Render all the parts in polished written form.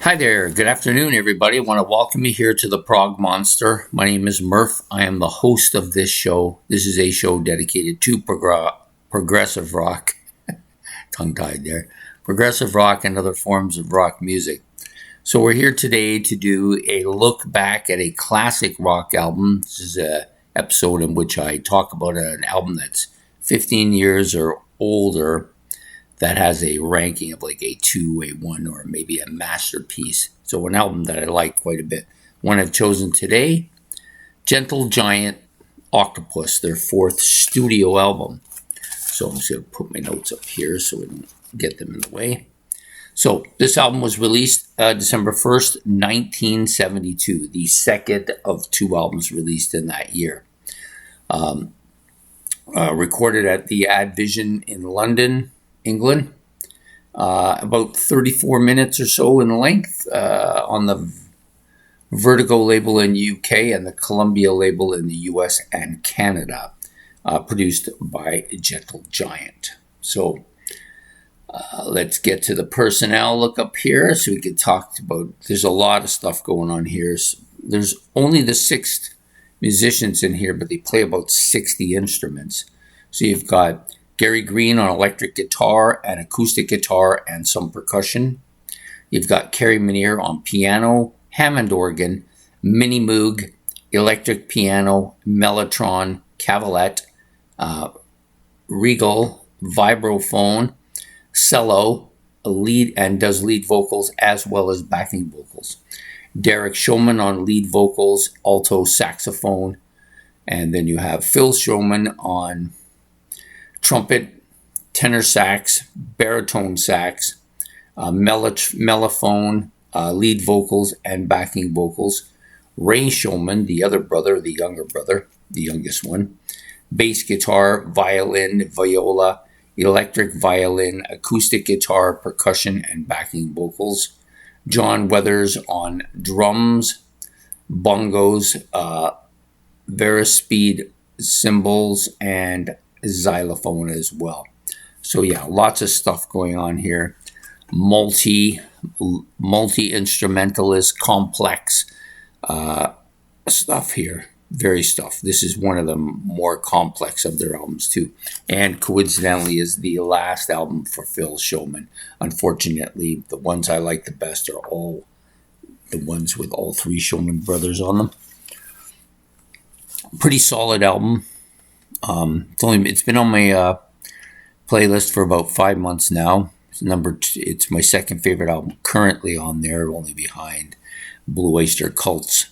Hi there. Good afternoon, everybody. I want to welcome you here to the Prog Monster. My name is Murph. I am the host of this show. This is a show dedicated to progressive rock, tongue-tied there, progressive rock and other forms of rock music. So we're here today to do a look back at a classic rock album. This is an episode in which I talk about an album that's 15 years or older, that has a ranking of like a 2, a 1, or maybe a masterpiece. So an album that I like quite a bit. One I've chosen today, Gentle Giant, Octopus, their 4th studio album. So I'm just going to put my notes up here so we don't get them in the way. So this album was released December 1st, 1972, the second of 2 albums released in that year. Recorded at the Ad Vision in London, England, about 34 minutes or so in length on the Vertigo label in UK and the Columbia label in the US and Canada, produced by Gentle Giant. So let's get to the personnel look up here so we can talk about, there's a lot of stuff going on here. So there's only the 6 musicians in here, but they play about 60 instruments. So you've got Gary Green on electric guitar and acoustic guitar and some percussion. You've got Kerry Minier on piano, Hammond organ, mini moog, electric piano, mellotron, cavalette, regal, vibraphone, cello, does lead vocals as well as backing vocals. Derek Showman on lead vocals, alto saxophone, and then you have Phil Showman on trumpet, tenor sax, baritone sax, mellophone, lead vocals, and backing vocals. Ray Showman, the other brother, the younger brother, the youngest one, bass guitar, violin, viola, electric violin, acoustic guitar, percussion, and backing vocals. John Weathers on drums, bongos, Verispeed cymbals, and xylophone as well. So yeah, lots of stuff going on here. Multi-instrumentalist, complex stuff here. This is one of the more complex of their albums too. And coincidentally is the last album for Phil Showman. Unfortunately, the ones I like the best are all the ones with all 3 Showman brothers on them. Pretty solid album. It's been on my playlist for about 5 months now. It's my second favorite album currently on there, only behind Blue Oyster Cult's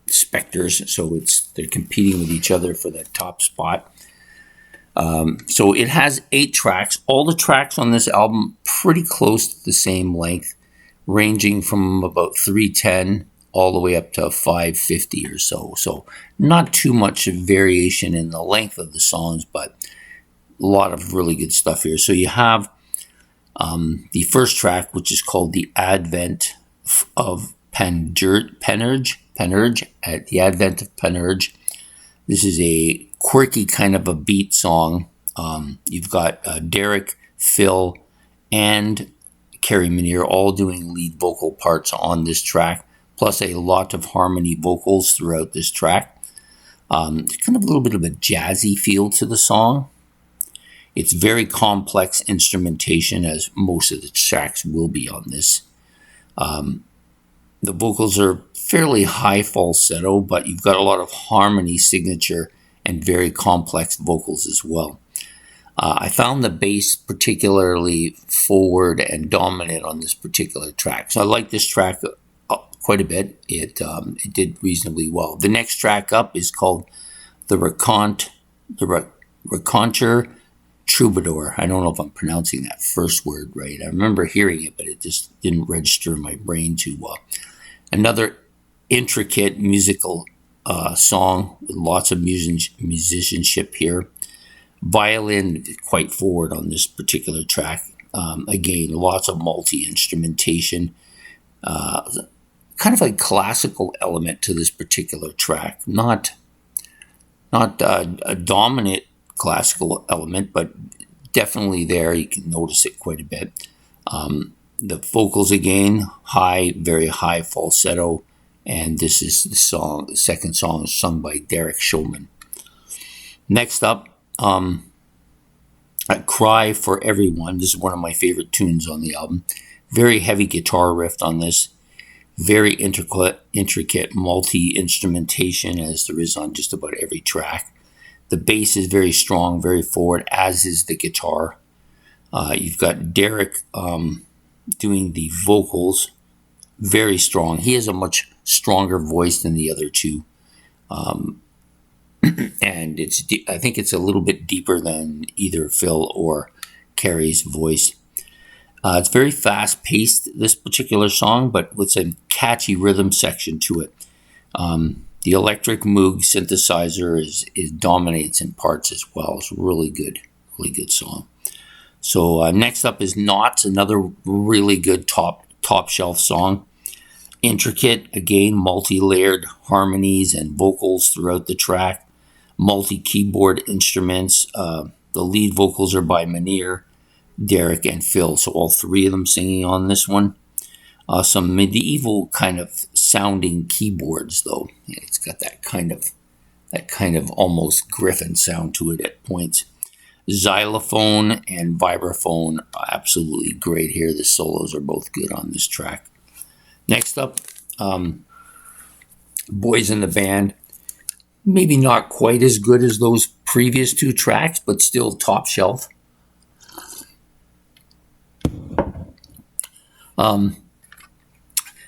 Spectres. So they're competing with each other for the top spot. So it has 8 tracks. All the tracks on this album pretty close to the same length, ranging from about 3:10 all the way up to 5:50 or so. So not too much variation in the length of the songs, but a lot of really good stuff here. So you have the first track, which is called The Advent of Penurge, at The Advent of Penurge. This is a quirky kind of a beat song. You've got Derek, Phil, and Kerry Minier all doing lead vocal parts on this track, plus a lot of harmony vocals throughout this track. It's kind of a little bit of a jazzy feel to the song. It's very complex instrumentation, as most of the tracks will be on this. The vocals are fairly high falsetto, but you've got a lot of harmony signature and very complex vocals as well. I found the bass particularly forward and dominant on this particular track. So I like this track quite a bit. It did reasonably well. The next track up is called The Raconteur Troubadour. I don't know if I'm pronouncing that first word right. I remember hearing it, but it just didn't register in my brain too well. Another intricate musical song with lots of musicianship here. Violin quite forward on this particular track. Again, lots of multi-instrumentation. Kind of a classical element to this particular track. Not a dominant classical element, but definitely there. You can notice it quite a bit. The vocals again, high, very high falsetto. And this is the second song is sung by Derek Shulman. Next up, I Cry for Everyone. This is one of my favorite tunes on the album. Very heavy guitar riff on this. Very intricate multi-instrumentation, as there is on just about every track. The bass is very strong, very forward, as is the guitar. You've got Derek doing the vocals, very strong. He has a much stronger voice than the other two. And I think it's a little bit deeper than either Phil or Carrie's voice. It's very fast-paced, this particular song, but with some catchy rhythm section to it. The electric Moog synthesizer dominates in parts as well. It's really good song. So next up is Knots, another really good top shelf song. Intricate, again, multi-layered harmonies and vocals throughout the track. Multi-keyboard instruments. The lead vocals are by Munir, Derek, and Phil, so all three of them singing on this one. Some medieval kind of sounding keyboards, though. It's got that kind of almost Griffin sound to it at points. Xylophone and vibraphone are absolutely great here. The solos are both good on this track. Next up, Boys in the Band. Maybe not quite as good as those previous two tracks, but still top shelf.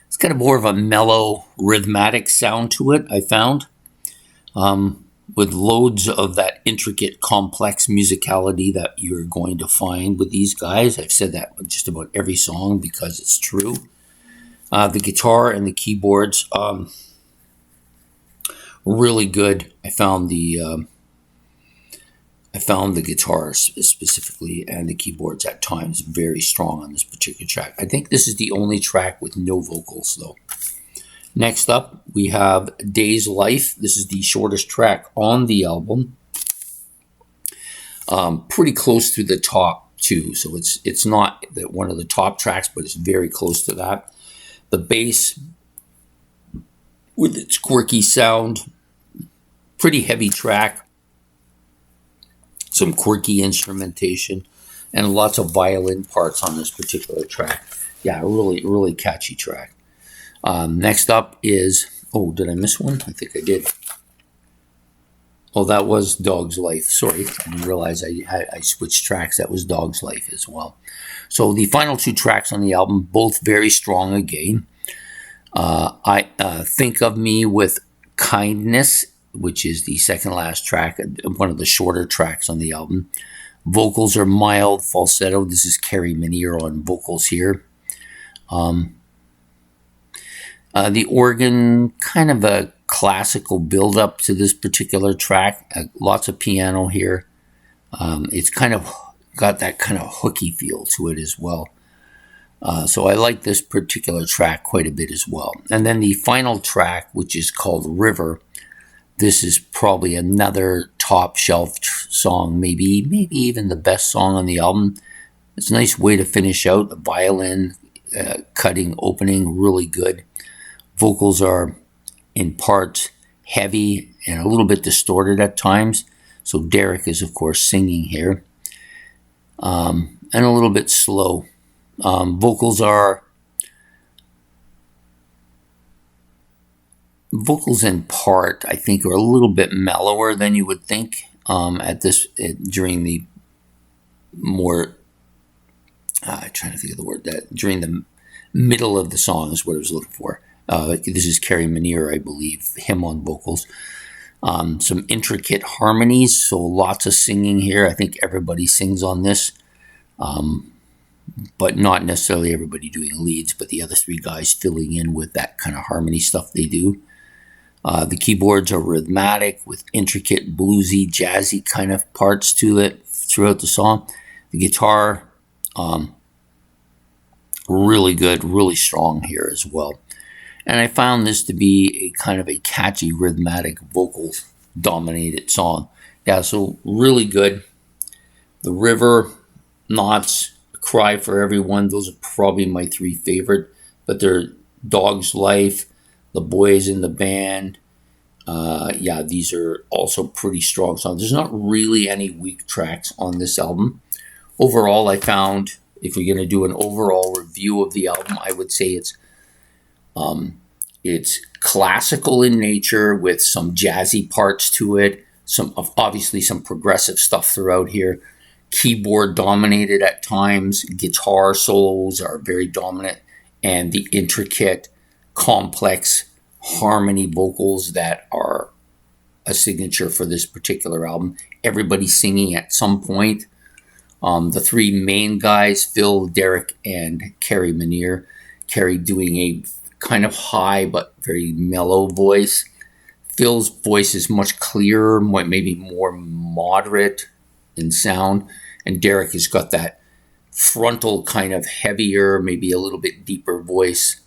It's got more of a mellow, rhythmic sound to it, I found, with loads of that intricate, complex musicality that you're going to find with these guys. I've said that with just about every song because it's true. The guitar and the keyboards, really good. I found the guitars specifically and the keyboards at times very strong on this particular track. I think this is the only track with no vocals, though. Next up, we have Day's Life. This is the shortest track on the album. Pretty close to the top, too. So it's not one of the top tracks, but it's very close to that. The bass, with its quirky sound, pretty heavy track. Some quirky instrumentation and lots of violin parts on this particular track. Yeah, really, really catchy track. Next up is, did I miss one? I think I did. Oh, that was Dog's Life. Sorry, I didn't realize I switched tracks. That was Dog's Life as well. So the final two tracks on the album, both very strong again. I Think of Me with Kindness, which is the second last track, one of the shorter tracks on the album. Vocals are mild, falsetto. This is Carrie Munir on vocals here. The organ, kind of a classical build-up to this particular track. Lots of piano here. It's kind of got that kind of hooky feel to it as well. So I like this particular track quite a bit as well. And then the final track, which is called River. This is probably another top shelf song, maybe even the best song on the album. It's a nice way to finish out. The violin cutting opening, really good. Vocals are in parts heavy and a little bit distorted at times. So Derek is, of course, singing here. And a little bit slow. Vocals in part, I think, are a little bit mellower than you would think during the more, trying to think of the word, that during the middle of the song is what I was looking for. This is Carrie Munir, I believe, him on vocals. Some intricate harmonies, so lots of singing here. I think everybody sings on this, but not necessarily everybody doing leads, but the other three guys filling in with that kind of harmony stuff they do. The keyboards are rhythmic with intricate bluesy, jazzy kind of parts to it throughout the song. The guitar, really good, really strong here as well. And I found this to be a kind of a catchy, rhythmic, vocal-dominated song. Yeah, so really good. The River, Knots, Cry for Everyone. Those are probably my three favorite. But they're Dog's Life, The Boys in the Band. Yeah, these are also pretty strong songs. There's not really any weak tracks on this album. Overall, I found, if you're going to do an overall review of the album, I would say it's classical in nature with some jazzy parts to it. Obviously some progressive stuff throughout here. Keyboard dominated at times. Guitar solos are very dominant, and the intricate, complex harmony vocals that are a signature for this particular album. Everybody singing at some point. The three main guys, Phil, Derek, and Kerry Manier. Kerry doing a kind of high but very mellow voice. Phil's voice is much clearer, maybe more moderate in sound. And Derek has got that frontal kind of heavier, maybe a little bit deeper voice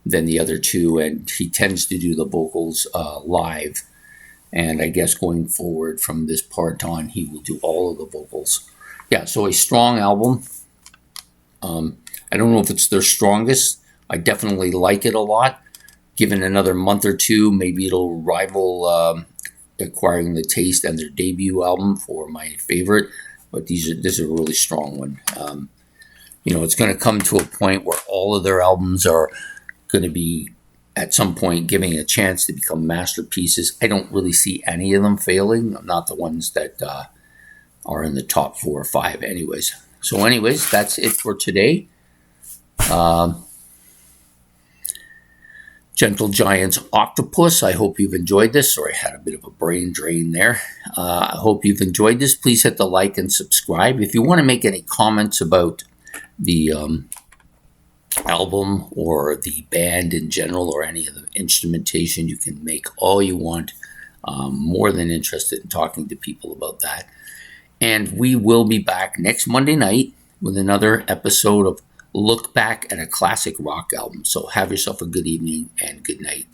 than the other two. And he tends to do the vocals live. And I guess going forward from this part on, he will do all of the vocals. Yeah, so a strong album. I don't know if it's their strongest. I definitely like it a lot. Given another month or two, maybe it'll rival Acquiring the Taste and their debut album for my favorite. But this is a really strong one. It's going to come to a point where all of their albums are going to be, at some point, giving a chance to become masterpieces. I don't really see any of them failing. Not the ones that are in the top 4 or 5 anyways. So anyways, that's it for today. Gentle Giant's Octopus. I hope you've enjoyed this. Sorry, I had a bit of a brain drain there. I hope you've enjoyed this. Please hit the like and subscribe. If you want to make any comments about the album or the band in general or any of the instrumentation, you can make all you want. More than interested in talking to people about that. And we will be back next Monday night with another episode of Look Back at a Classic Rock Album. So have yourself a good evening and good night.